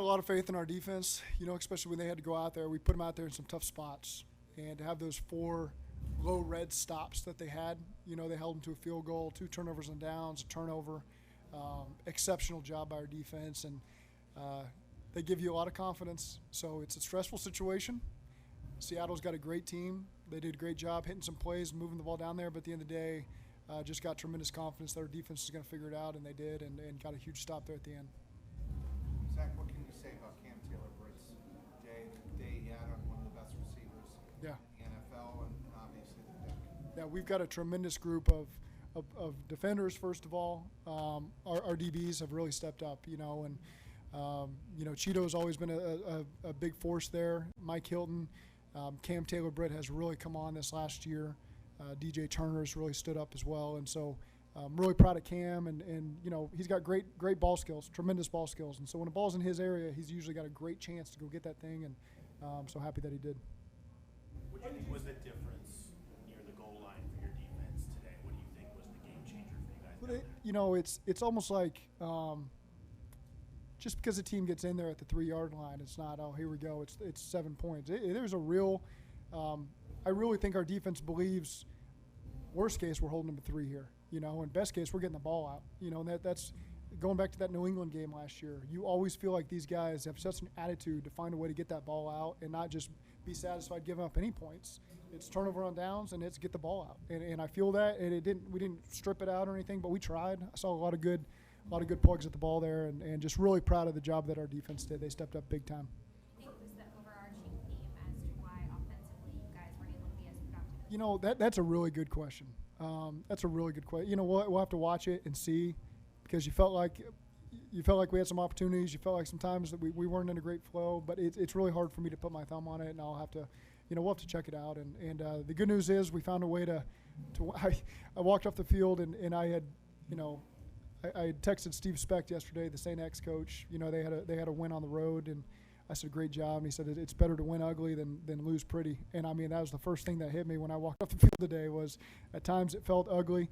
lot of faith in our defense, especially when they had to go out there. We put them out there in some tough spots. And to have those 4 low red stops that they had, they held them to a field goal, 2 turnovers on downs, a turnover. Exceptional job by our defense. And they give you a lot of confidence. So it's a stressful situation. Seattle's got a great team. They did a great job hitting some plays and moving the ball down there. But at the end of the day, just got tremendous confidence that our defense is going to figure it out, and they did, and got a huge stop there at the end. Zach, what can you say about Taylor-Britt's day, the day he had on one of the best receivers in the NFL and obviously the deck? Yeah, we've got a tremendous group of defenders, first of all. Our DBs have really stepped up, and Cheeto's always been a big force there. Mike Hilton, Taylor-Britt has really come on this last year. DJ Turner's really stood up as well, and so I'm really proud of Cam, and he's got great ball skills, tremendous ball skills, and so when the ball's in his area, he's usually got a great chance to go get that thing, and I'm so happy that he did. What do you think was the difference near the goal line for your defense today? What do you think was the game changer for you guys? It's almost like just because a team gets in there at the 3-yard line, it's not, oh, here we go, it's 7 points. There's a real I really think our defense believes worst case we're holding them to 3 here, and best case we're getting the ball out, and that's going back to that New England game last year. You always feel like these guys have such an attitude to find a way to get that ball out and not just be satisfied giving up any points. It's turnover on downs and it's get the ball out, and I feel that, and we didn't strip it out or anything, but we tried. I saw a lot of good plugs at the ball there, and just really proud of the job that our defense did. They stepped up big time. That's a really good question. We'll have to watch it and see, because you felt like we had some opportunities. You felt like sometimes that we weren't in a great flow, but it's really hard for me to put my thumb on it, and I'll have to, we'll have to check it out. And the good news is we found a way to I walked off the field and I had, I had texted Steve Specht yesterday, the St. X coach. They had a win on the road, and I said, great job. And he said, it's better to win ugly than lose pretty. And, I mean, that was the first thing that hit me when I walked off the field today was at times it felt ugly,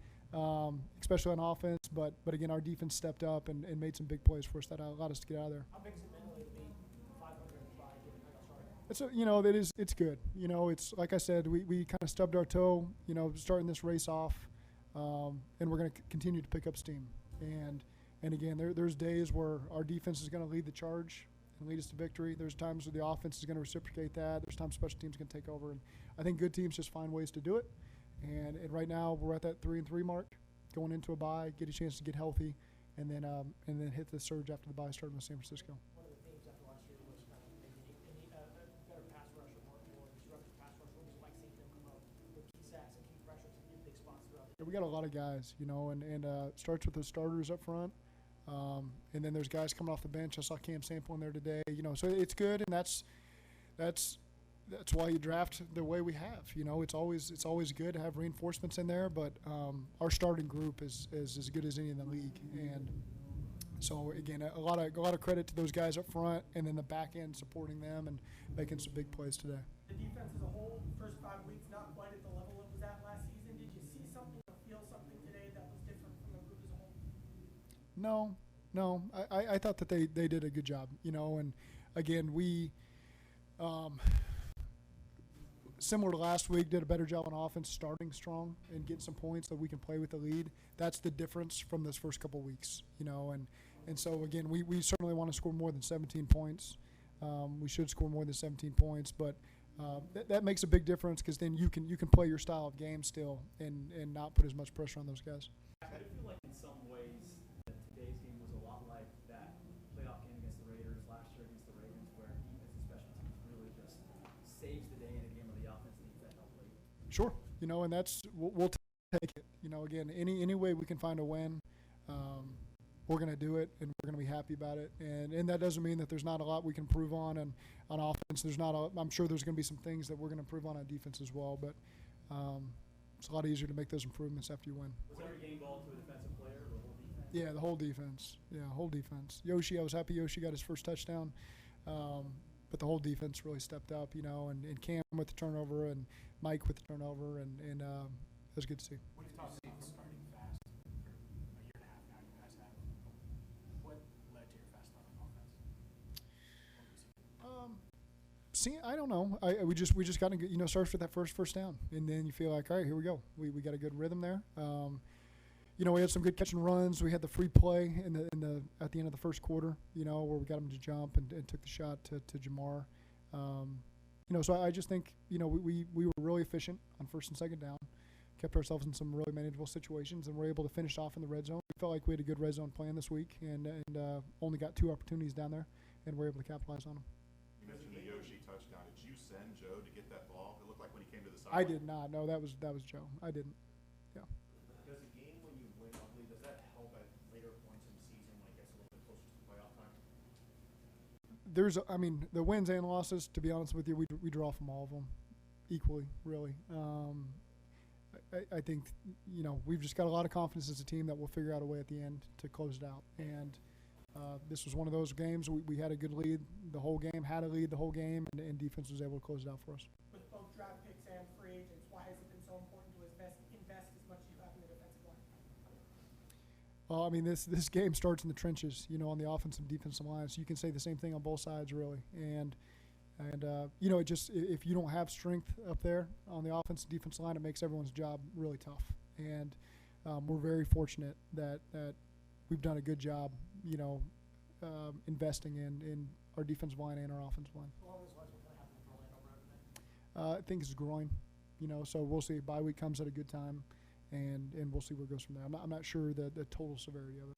especially on offense. But again, our defense stepped up and made some big plays for us that allowed us to get out of there. How big is it mentally to be 505? It's good. It's like I said, we kind of stubbed our toe, starting this race off, and we're going to continue to pick up steam. And again, there's days where our defense is going to lead the charge and lead us to victory. There's times where the offense is going to reciprocate that. There's times special teams can take over, and I think good teams just find ways to do it. And right now we're at that 3-3 mark, going into a bye, get a chance to get healthy, and then hit the surge after the bye, starting with San Francisco. One of the themes after last year was kind of a better pass rush or more disruptive pass rush. What was Mike seeing them come up with key sacks and key pressures in big spots throughout? We got a lot of guys, and starts with the starters up front. And then there's guys coming off the bench. I saw Cam Sample in there today. So it's good, and that's why you draft the way we have. It's always good to have reinforcements in there, but our starting group is as good as any in the league. And so again, a lot of credit to those guys up front, and then the back end supporting them and making some big plays today. The defense as a whole, first 5 weeks, not quite at the level it was at last season. Did you see something or feel something today that was different from the group as a whole? No. I thought that they did a good job, and again, we, similar to last week, did a better job on offense starting strong and getting some points that we can play with the lead. That's the difference from those first couple weeks, and so again, we certainly want to score more than 17 points. We should score more than 17 points, but that makes a big difference, because then you can play your style of game still and not put as much pressure on those guys. I feel like in some ways that today's game was a lot like that playoff game against the Raiders last year against the Ravens, where defense and special teams really just saves the day in a game where the offense needs that help late. Sure, and that's we'll take it. Again, any way we can find a win, we're going to do it, and we're going to be happy about it. And that doesn't mean that there's not a lot we can improve on offense. I'm sure there's going to be some things that we're going to improve on defense as well, but it's a lot easier to make those improvements after you win. Was every game ball to a defensive player or the whole defense? Yeah, the whole defense. Whole defense. I was happy Yoshi got his first touchdown, but the whole defense really stepped up, and Cam with the turnover and Mike with the turnover, and it was good to see. When you talk about starting fast for a year and a half now, you guys have. What led to your fast start on offense? I don't know. We just got to starts with that first down, and then you feel like, all right, here we go. We got a good rhythm there. We had some good catch and runs. We had the free play at the end of the first quarter, where we got him to jump and took the shot to Jamar. So I just think, we were really efficient on first and second down, kept ourselves in some really manageable situations, and were able to finish off in the red zone. We felt like we had a good red zone plan this week, and only got 2 opportunities down there, and were able to capitalize on them. You mentioned the Yoshi touchdown. Did you send Joe to get that ball? It looked like when he came to the I sideline. did not. No, that was Joe. I didn't. Yeah. Does a game when you win ugly, does that help at later points in the season when it gets a little bit closer to playoff time? The wins and losses, to be honest with you, we draw from all of them equally, really. I think, we've just got a lot of confidence as a team that we'll figure out a way at the end to close it out. And this was one of those games. We had a good lead the whole game, had a lead the whole game, and defense was able to close it out for us. With both draft picks and free agents, why has it been so important to invest as much as you have in the defensive line? Well, this game starts in the trenches, on the offensive and defensive line. So you can say the same thing on both sides, really. And it just, if you don't have strength up there on the offense and defensive line, it makes everyone's job really tough. And we're very fortunate that we've done a good job, investing in our defensive line and our offensive line. Along those lines, what kind of happened with Orlando Brown today? I think it's groin, so we'll see. Bye week comes at a good time, and we'll see where it goes from there. I'm not sure the total severity of it.